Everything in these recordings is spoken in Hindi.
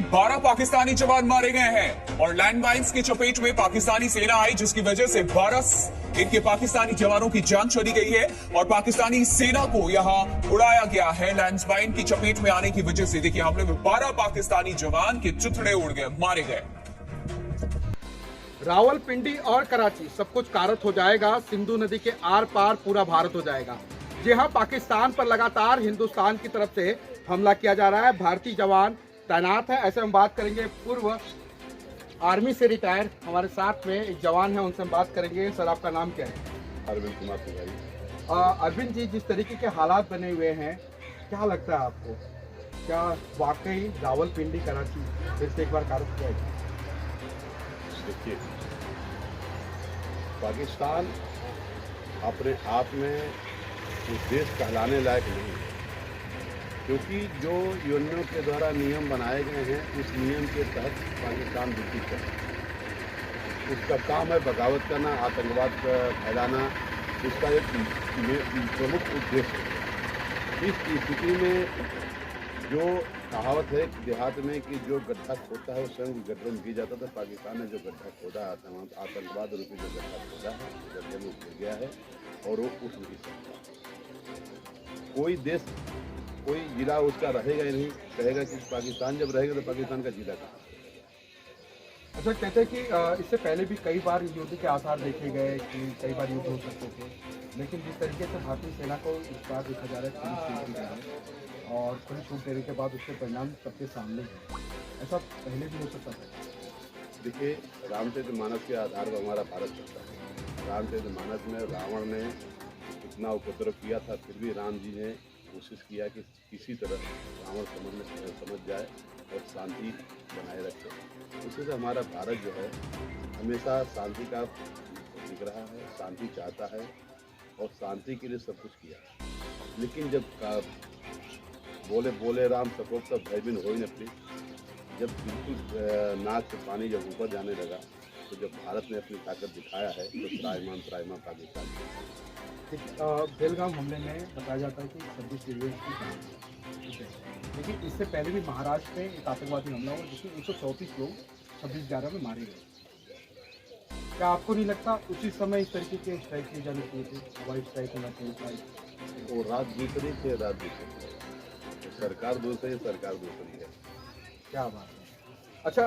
12 पाकिस्तानी जवान मारे गए हैं और लैंडमाइंस की चपेट में पाकिस्तानी सेना आई, जिसकी वजह से 12 इनके पाकिस्तानी जवानों की जान चली गई है और पाकिस्तानी सेना को यहां उड़ाया गया है लैंडमाइन की चपेट में आने की वजह से। देखिए, हमले में 12 पाकिस्तानी जवान के चिथड़े उड़ गए, मारे गए। रावलपिंडी और कराची सब कुछ कारत हो जाएगा, सिंधु नदी के आर पार पूरा भारत हो जाएगा। जी हाँ, पाकिस्तान पर लगातार हिंदुस्तान की तरफ से हमला किया जा रहा है, भारतीय जवान तैनात है। ऐसे हम बात करेंगे पूर्व आर्मी से रिटायर हमारे साथ में एक जवान है, उनसे हम बात करेंगे। सर, आपका नाम क्या है? अरविंद कुमार तिवारी। अरविंद जी, जिस तरीके के हालात बने हुए हैं, क्या लगता है आपको, क्या वाकई रावलपिंडी कराची फिर से एक बार कारत हो जाएगी? देखिए, पाकिस्तान अपने आप में उस देश कहलाने लायक नहीं है, क्योंकि जो यूएनओ के द्वारा नियम बनाए गए हैं उस नियम के तहत पाकिस्तान ड्यूटी करता है। उसका काम है बगावत करना, आतंकवाद फैलाना, उसका एक प्रमुख उद्देश्य है। इस स्थिति में जो कहावत है देहात में कि जो गड्ढा खोदता है वो स्वयं गड्ढे में गिर जाता था, पाकिस्तान ने जो गड्ढा खोदा आतंकवाद रूपी जो गड्ढा खोदा है गड्ढे में गिर गया है और वो उठ नहीं सकता। कोई देश, कोई जिला उसका रहेगा ही नहीं, कहेगा कि पाकिस्तान जब रहेगा तो पाकिस्तान का जिला कहाँ? अच्छा, कहते हैं कि इससे पहले भी कई बार युद्ध के आसार देखे गए कि कई बार युद्ध हो सकते थे, लेकिन जिस तरीके से भारतीय सेना को इस बार देखा जा रहा है और खुली छूट देने के बाद उसके परिणाम सबके सामने हैं, ऐसा पहले भी हो सकता था? देखिए, रामचरितमानस के आधार पर हमारा भारत चलता है। रामचरितमानस में रावण ने इतना उपद्रव किया था, फिर भी राम जी ने कोशिश किया कि किसी तरह रावण समझ जाए और शांति बनाए रखे। उसी से हमारा भारत जो है हमेशा शांति का दिख रहा है, शांति चाहता है और शांति के लिए सब कुछ किया। लेकिन जब बोले बोले राम सकोप तब भयभीन हो ही न पड़ी। जब बिल्कुल नाक से पानी जब ऊपर जाने लगा तो जब भारत ने अपनी ताकत दिखाया है तो त्राईमान पाकिस्तान। बेलगाम हमले में बताया जाता है कि 26 सीरियस की, लेकिन इससे पहले भी महाराष्ट्र में एक आतंकवादी हमला हुआ जिसमें 134 लोग 26/11 में मारे गए। क्या आपको नहीं लगता उसी समय इस तरीके के स्ट्राइक किए जाने चाहिए थे, हवाई स्ट्राइक होना चाहिए? वो रात दूसरी थे, रात दूसरी है, सरकार दूसरी, सरकार दूसरी है। क्या बात है। अच्छा,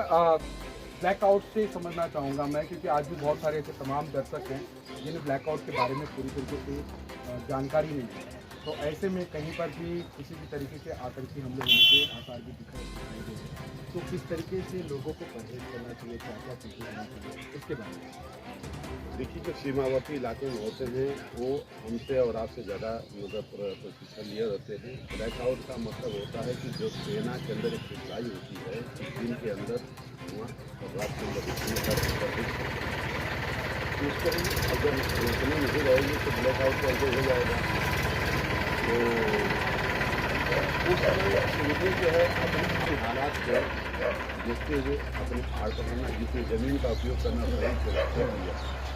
ब्लैकआउट से समझना चाहूँगा मैं, क्योंकि आज भी बहुत सारे ऐसे तमाम दर्शक हैं जिन्हें ब्लैकआउट के बारे में पूरी तरीके से जानकारी नहीं है, तो ऐसे में कहीं पर भी किसी भी तरीके के आतंकी हमले होने के आसार भी दिखाई दे रहे हैं, तो किस तरीके से लोगों को परहेज करना चाहिए, क्या क्या चीज़ें करना चाहिए, इसके बारे में? देखिए, जो सीमावर्ती इलाके में होते हैं वो हमसे और आपसे ज़्यादा मतलब प्रशिक्षण लिए रहते हैं। ब्लैकआउट का मतलब होता है कि जो सेना के अंदर एक सिखलाई होती है दिन के अंदर वहाँ रात के अंदर उसको अगर रोकने नहीं रहेगी तो ब्लैकआउट का अंदर हो जाएगा। तो उस समय सैनिक जो है अपने हालात को देखते हुए अपने आड़ पकड़ना, जिसमें ज़मीन का उपयोग करना सही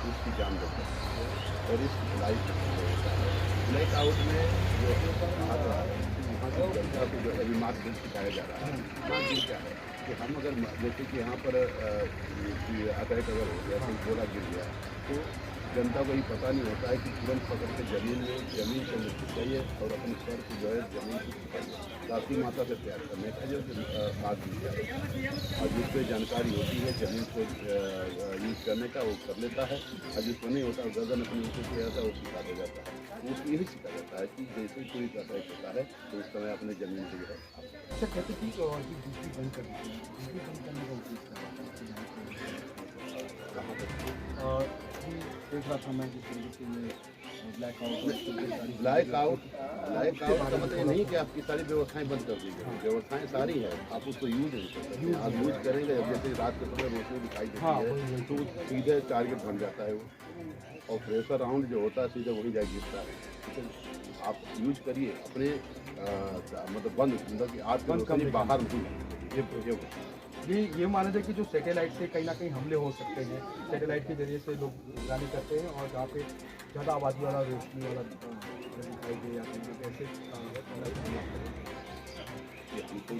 उसकी जान देता है और इस सिलाई ब्लैकआउट में जो कहा जा रहा है यहाँ की जनता को जो अभी मार्गदर्शन सिखाया जा रहा है, मार्गदर्शन क्या है कि हम अगर जैसे कि यहाँ पर अटैक अगर हो गया, कोई गोला गिर गया तो जनता को ये पता नहीं होता है कि तुरंत पकड़ के जमीन से मृत्यु चाहिए और अपने सर को जो है जमीन की धरती माता से प्यार करने का जो बात दी जाए और जिस पर जानकारी होती है जमीन को यूज करने का वो कर लेता है, और जिसको नहीं होता गर्दन अपने नीचे किया जाता है वो सिखा दिया जाता है। उसको यही सिखा जाता है कि जैसे कोई अटैक होता है तो उस समय अपने जमीन को जो है। अच्छा, कहते कि दूसरी बंद कर दी, दूसरी बंद करने का उद्देश्य देख रहा था मैं जिस तरीके में ब्लैकआउट का मतलब नहीं कि आपकी सारी व्यवस्थाएं बंद कर दी गई, व्यवस्थाएं सारी हैं, आप उसको यूज नहीं कर सकते। आप यूज करेंगे जैसे रात के समय रोशनी दिखाई देती है तो सीधे टारगेट बन जाता है वो, और प्रेशर राउंड जो होता है सीधे वही जाए गिरता है। आप यूज करिए अपने मतलब बंद, मतलब कि आप बाहर नहीं ये माना जाए कि जो सैटेलाइट से कहीं ना कहीं हमले हो सकते हैं, सैटेलाइट के जरिए से लोग निगरानी करते हैं और जहाँ पे ज़्यादा आबादी वाला रोशनी वाला दिखाई दे जाता है, ऐसे कि हमको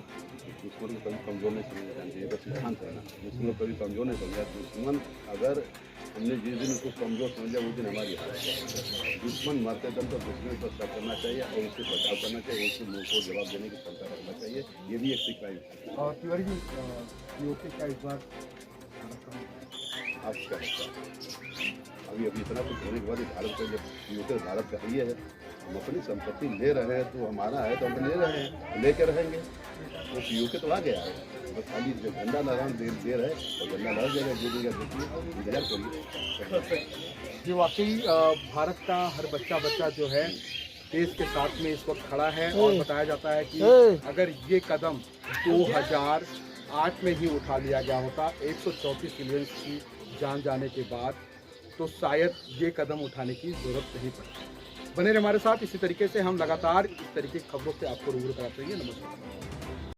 दुश्मन को कभी कमज़ोर नहीं समझना चाहिए, अगर सिद्धांत है ना, दुश्मन को कभी कमज़ोर नहीं समझा। दुश्मन अगर हमने जिस दिन उसको कमज़ोर समझा उस दिन हमारी हार है। दुश्मन मरते दम तो दुश्मन पर शक करना चाहिए और उससे बचाव करना चाहिए, उसके मुँह को जवाब देने की क्षमता रखना चाहिए। ये भी एक सिक्का है। और तिवारी जी, पीओके का इस बार आप क्या लगता है? अभी इतना कुछ होने के बाद भारत का जब पीओके भारत का ही है, हम अपनी संपत्ति ले रहे हैं तो हमारा है तो हम ले रहे हैं, लेके रहेंगे। तो पीओके तो आ गया है, बस खाली जो झंडा लहरान दे रहे और झंडा लहर जाएगा, जो देगा देखिए, इंतजार करिए। जी वाकई भारत का हर बच्चा जो है देश के साथ में इस वक्त खड़ा है और बताया जाता है कि अगर ये कदम 2008 में ही उठा लिया गया होता 134 सिविलियंस की जान जाने के बाद, तो शायद ये कदम उठाने की जरूरत नहीं पड़ती। बने रहे हमारे साथ, इसी तरीके से हम लगातार इस तरीके की खबरों से आपको रूबरू कराते रहेंगे। नमस्कार।